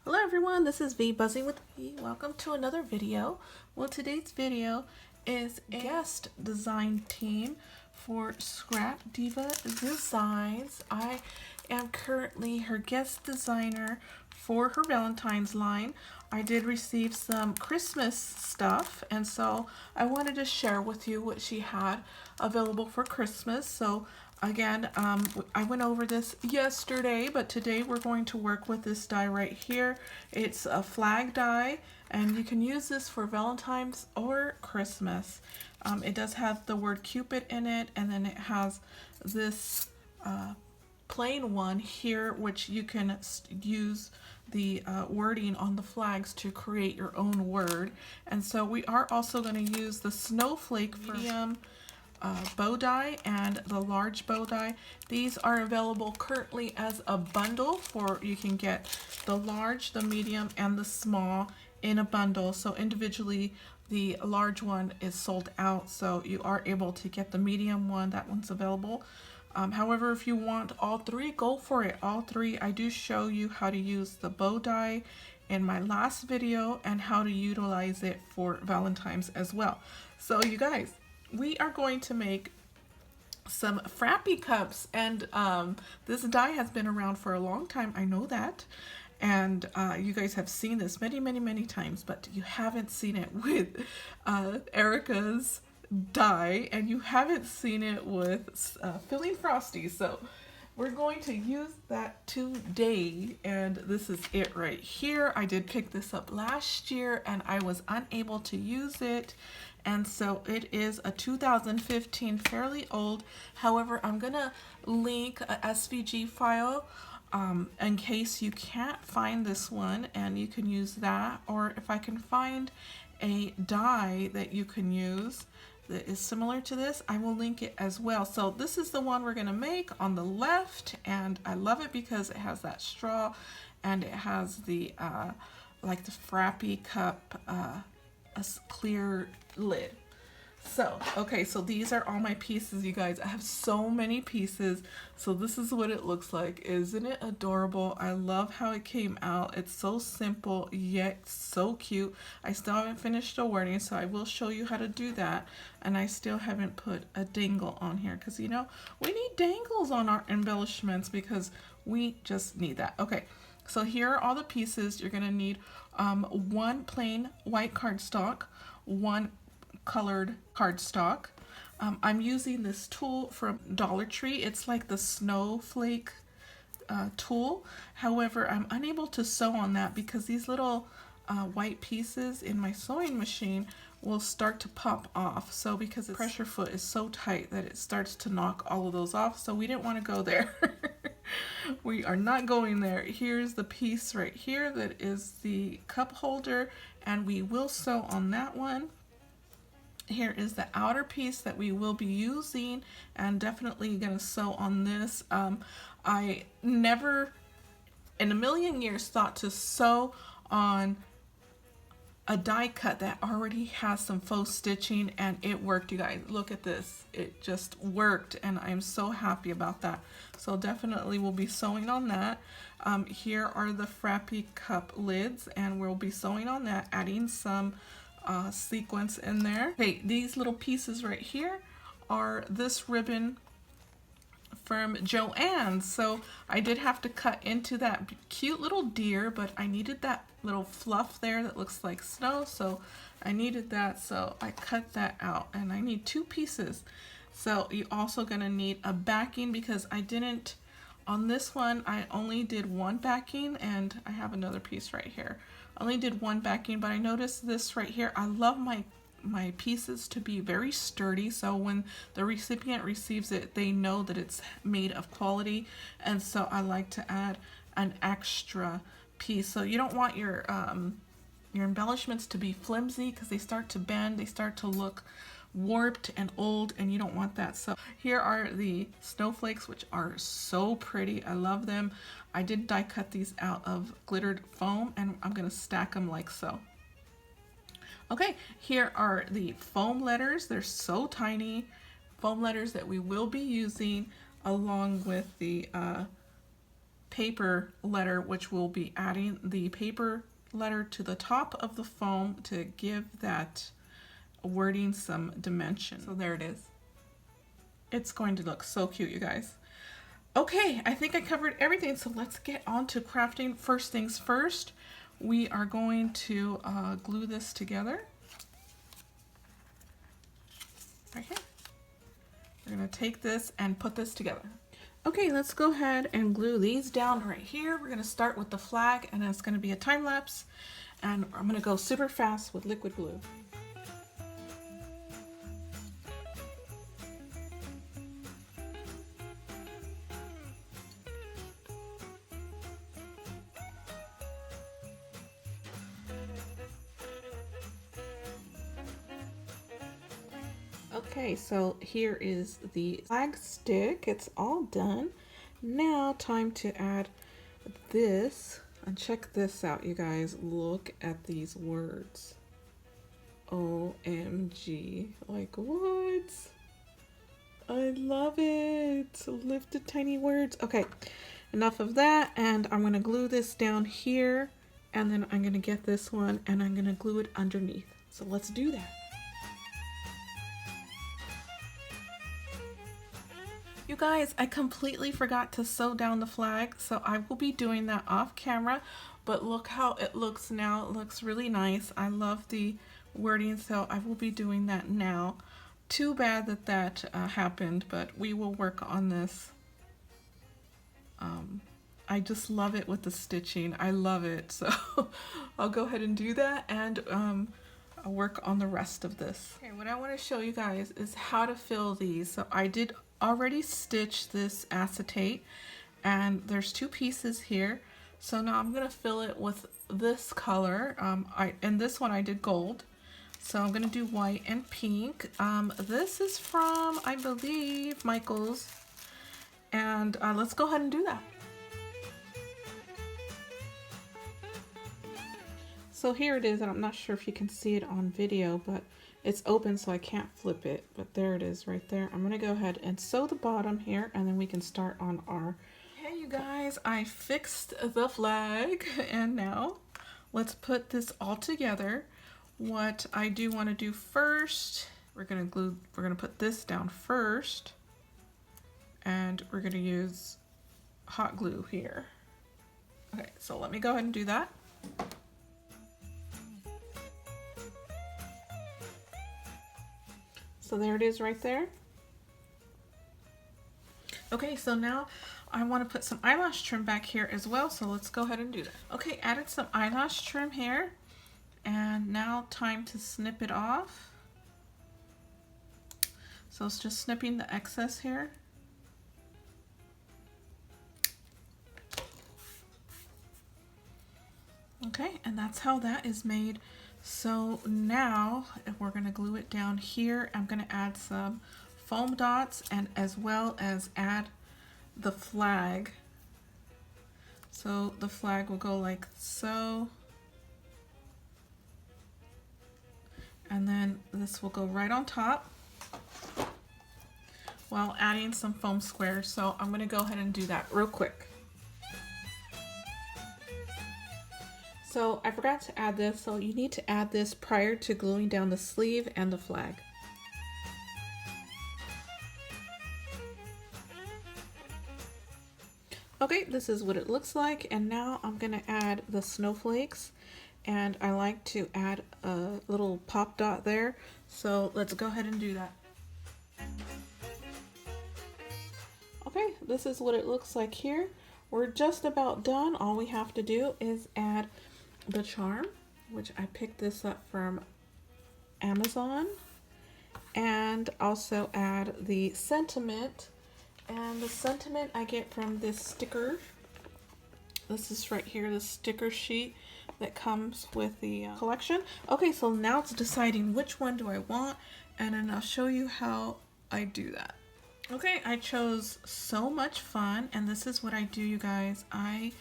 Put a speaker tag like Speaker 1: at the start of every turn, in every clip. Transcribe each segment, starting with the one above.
Speaker 1: Hello everyone, this is V Buzzing with V. Welcome to another video. Well, today's video is a guest design team for Scrap Diva Designs. I am currently her guest designer for her Valentine's line. I did receive some Christmas stuff, and so I wanted to share with you what she had available for Christmas. So again, I went over this yesterday, but today we're going to work with this die right here. It's a flag die, and you can use this for Valentine's or Christmas. It does have the word Cupid in it, and then it has this plain one here, which you can use the wording on the flags to create your own word. And so we are also going to use the snowflake medium bow die and the large bow die. These are available currently as a bundle for, you can get the large, the medium, and the small in a bundle. So individually the large one is sold out, so you are able to get the medium one. That one's available. However, if you want all three, go for it. All three. I do show you how to use the bow die in my last video and how to utilize it for Valentine's as well. So you guys, we are going to make some Frappe cups, and this die has been around for a long time. I know that. And you guys have seen this many times, but you haven't seen it with Erica's die, and you haven't seen it with filling Frosty. So we're going to use that today, and this is it right here. I did pick this up last year and I was unable to use it, and so it is a 2015, fairly old. However, I'm gonna link a SVG file in case you can't find this one, and you can use that, or if I can find a die that you can use that is similar to this, I will link it as well. So this is the one we're gonna make on the left, and I love it because it has that straw and it has the like the Frappe cup, a clear lid. So, okay, so these are all my pieces, you guys. I have so many pieces. So this is what it looks like. Isn't it adorable? I love how it came out. It's so simple, yet so cute. I still haven't finished the wording, so I will show you how to do that. And I still haven't put a dangle on here because, you know, we need dangles on our embellishments because we just need that. Okay, so here are all the pieces. You're going to need one plain white cardstock, one colored cardstock. I'm using this tool from Dollar Tree. It's like the snowflake tool. However, I'm unable to sew on that because these little white pieces in my sewing machine will start to pop off. So because the pressure foot is so tight that it starts to knock all of those off. So we didn't want to go there. We are not going there. Here's the piece right here that is the cup holder, and we will sew on that one. Here is the outer piece that we will be using, and definitely going to sew on this. I never in a million years thought to sew on a die cut that already has some faux stitching, and it worked, you guys. Look at this. It just worked, and I'm so happy about that. So definitely we'll be sewing on that. Here are the Frappe cup lids, and we'll be sewing on that, adding some sequence in there. Okay, these little pieces right here are this ribbon from Joann's. So I did have to cut into that cute little deer, but I needed that little fluff there that looks like snow, so I needed that, so I cut that out, and I need two pieces. So you're also gonna need a backing because I didn't, on this one, I only did one backing, and I have another piece right here. I only did one backing, but I noticed this right here. I love my pieces to be very sturdy, so when the recipient receives it, they know that it's made of quality, and so I like to add an extra piece. So you don't want your embellishments to be flimsy because they start to bend, they start to look warped and old, and you don't want that. So here are the snowflakes, which are so pretty. I love them. I did die cut these out of glittered foam, and I'm gonna stack them like so. Okay, here are the foam letters. They're so tiny. Foam letters that we will be using along with the paper letter, which we'll be adding the paper letter to the top of the foam to give that wording some dimension. So there it is. It's going to look so cute, you guys. Okay, I think I covered everything, so let's get on to crafting. First things first, we are going to glue this together. Right here. We're going to take this and put this together. Okay, let's go ahead and glue these down right here. We're going to start with the flag, and it's going to be a time lapse, and I'm going to go super fast with liquid glue. Okay, so here is the flag stick. It's all done. Now time to add this. And check this out, you guys. Look at these words. OMG. Like, what? I love it. Lifted tiny words. Okay, enough of that. And I'm going to glue this down here. And then I'm going to get this one and I'm going to glue it underneath. So let's do that. You guys, I completely forgot to sew down the flag, so I will be doing that off camera, but look how it looks now. It looks really nice. I love the wording, so I will be doing that now. Too bad that that happened, but we will work on this. I just love it with the stitching. I love it, so I'll go ahead and do that, and I'll work on the rest of this. Okay, what I want to show you guys is how to fill these. So I did already stitch this acetate, and there's two pieces here. So now I'm going to fill it with this color. And this one I did gold. So I'm going to do white and pink. This is from, I believe, Michael's. And let's go ahead and do that. So here it is, and I'm not sure if you can see it on video, but it's open so I can't flip it, but there it is right there. I'm gonna go ahead and sew the bottom here, and then we can start on our... Hey you guys, I fixed the flag, and now let's put this all together. What I do want to do first, we're gonna put this down first, and we're gonna use hot glue here. Okay, so let me go ahead and do that. So there it is right there. Okay, so now I want to put some eyelash trim back here as well, so let's go ahead and do that. Okay, added some eyelash trim here, and now time to snip it off. So it's just snipping the excess here. Okay, and that's how that is made. So now we're going to glue it down here. I'm going to add some foam dots and as well as add the flag. So the flag will go like so. And then this will go right on top while adding some foam squares. So I'm going to go ahead and do that real quick. So I forgot to add this, so you need to add this prior to gluing down the sleeve and the flag. Okay, this is what it looks like, and now I'm gonna add the snowflakes, and I like to add a little pop dot there, so let's go ahead and do that. Okay, this is what it looks like here. We're just about done. All we have to do is add the charm, which I picked this up from Amazon, and also add the sentiment, and the sentiment I get from this sticker. This is right here, the sticker sheet that comes with the collection. Okay, so now it's deciding which one do I want, and then I'll show you how I do that. Okay, I chose So Much Fun, and this is what I do, you guys. I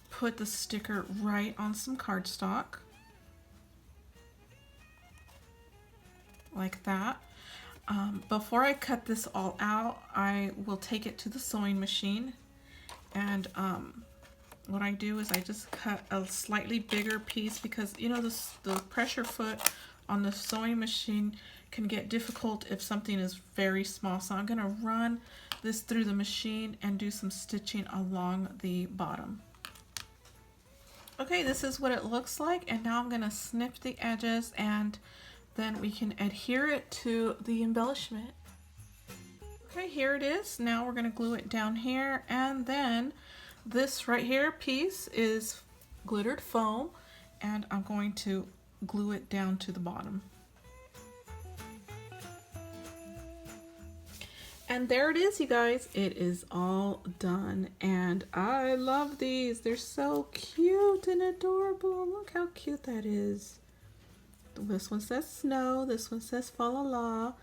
Speaker 1: put the sticker right on some cardstock, like that. Before I cut this all out, I will take it to the sewing machine and what I do is I just cut a slightly bigger piece because, you know, the pressure foot on the sewing machine can get difficult if something is very small. So I'm going to run this through the machine and do some stitching along the bottom. Okay, this is what it looks like, and now I'm going to snip the edges and then we can adhere it to the embellishment. Okay, here it is. Now we're going to glue it down here, and then this right here piece is glittered foam, and I'm going to glue it down to the bottom. And there it is, you guys. It is all done, and I love these. They're so cute and adorable. Look how cute that is. This one says snow, this one says fa la la.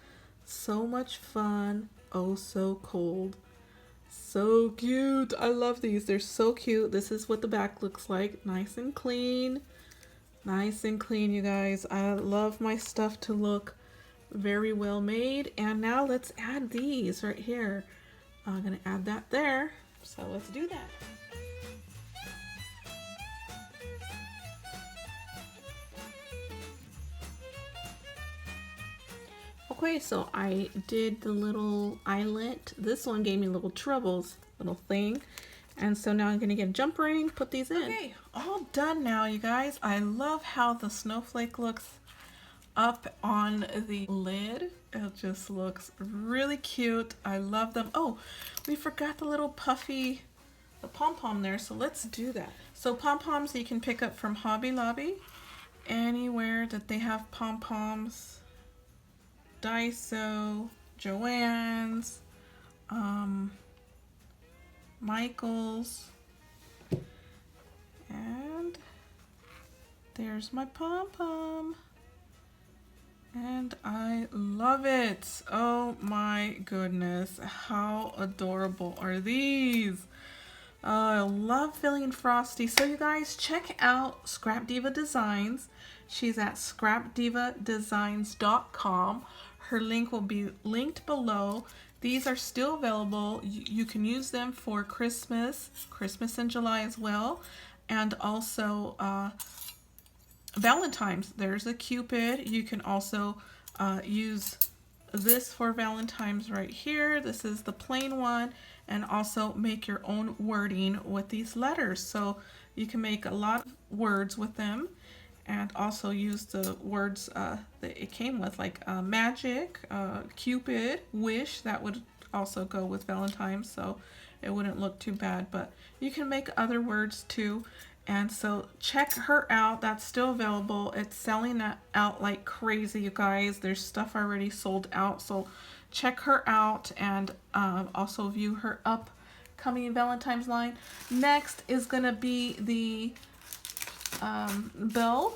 Speaker 1: So much fun. Oh, so cold. So cute. I love these. They're so cute. This is what the back looks like. Nice and clean. Nice and clean, you guys. I love my stuff to look very well made. And now let's add these right here. I'm going to add that there. So let's do that. Okay, so I did the little eyelet. This one gave me little troubles, little thing. And so now I'm going to get a jump ring, put these in. Okay, all done now, you guys. I love how the snowflake looks up on the lid. It just looks really cute. I love them. Oh, we forgot the little puffy, the pom-pom there, so let's do that. So pom-poms you can pick up from Hobby Lobby. Anywhere that they have pom-poms. Daiso, Joann's, Michael's, and there's my pom-pom, and I love it. Oh my goodness, how adorable are these? I love Philly and Frosty. So you guys, check out Scrap Diva Designs. She's at scrapdivadesigns.com. Her link will be linked below. These are still available. You can use them for Christmas in July as well, and also Valentine's. There's a Cupid. You can also use this for Valentine's right here. This is the plain one, and also make your own wording with these letters. So you can make a lot of words with them, and also use the words that it came with, like magic, Cupid, wish. That would also go with Valentine's, so it wouldn't look too bad. But you can make other words too. And so check her out. That's still available. It's selling out like crazy, you guys. There's stuff already sold out, so check her out, and also view her upcoming Valentine's line. Next is gonna be the bill.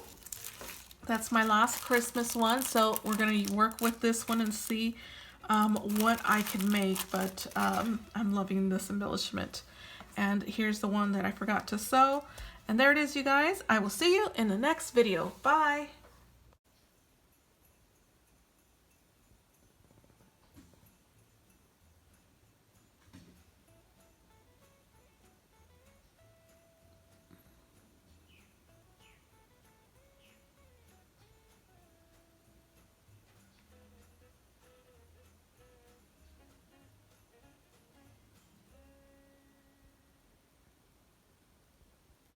Speaker 1: That's my last Christmas one, so we're gonna work with this one and see what I can make, but I'm loving this embellishment. And here's the one that I forgot to sew. And there it is, you guys. I will see you in the next video. Bye.